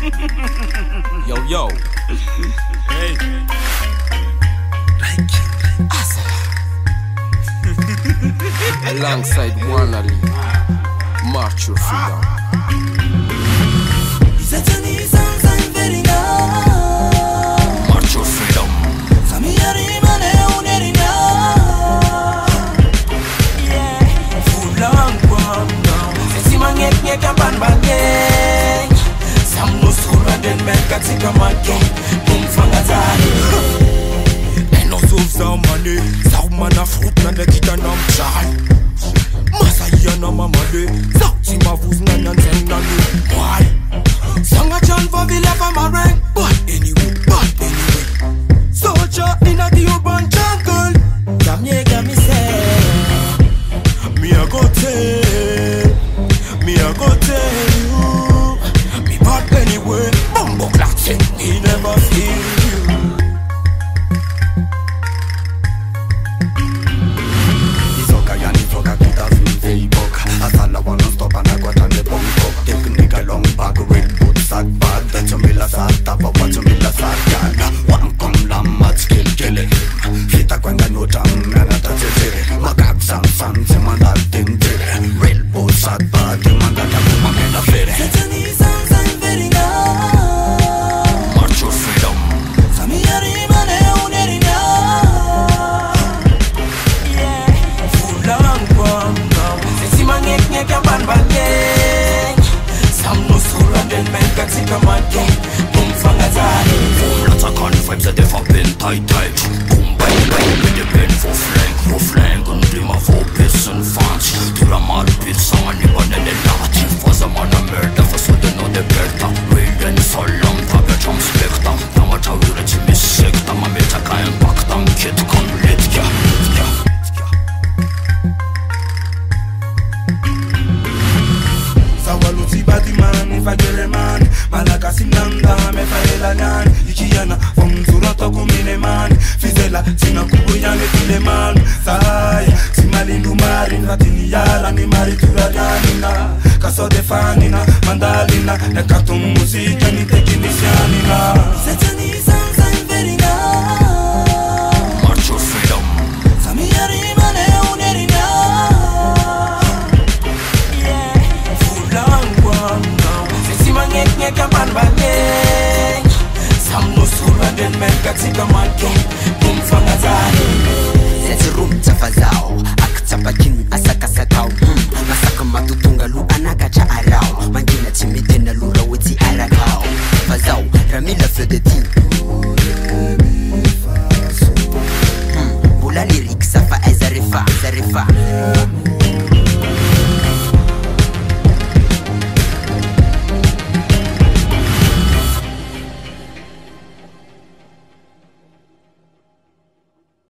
Yo, yo. Hey. Alongside Wannaly, March Your Freedom. March Your Freedom. Zamane, Zaumana fruit na nekita na mchai Masaya na mamade, Zauti mavuz na nyanzendani Why? Sanga chan for the love of my rank But anyway Soldier in a the urban jungle Gamiega me say Me a go tell you Me bad anyway Bumbo classic, he never feel you Tight, boom, bang, bang, with the bed for flank, and dream of all piss and fans. To the mad pit, someone you want in the lot. For someone a murder, for so they know the better. Real and so long, top a jump spectre. Now what how you let me sick, I'm a meta kind of back down, kid, come lit, yeah. Sawaluti badi man, if I get a man. Malaka sinanda, me faela nan. Ikiana, from Zurota kumine man. Fizela, sina kubuyane tile man. Sai, simalindu marin, vatini yala ni maritura yanina. Kaso de fanina, mandalina. Nekatum musika ni tekinisianina. Setani sansa inverina. March Your Freedom. Samiyari mane unerina. Sesi room tafazao akitapakin asakasakao masaka matutunga lu anakacha arao manjina timidena lu rawiti arakao fazao ramila fedeti bula lyrics safa ezarifa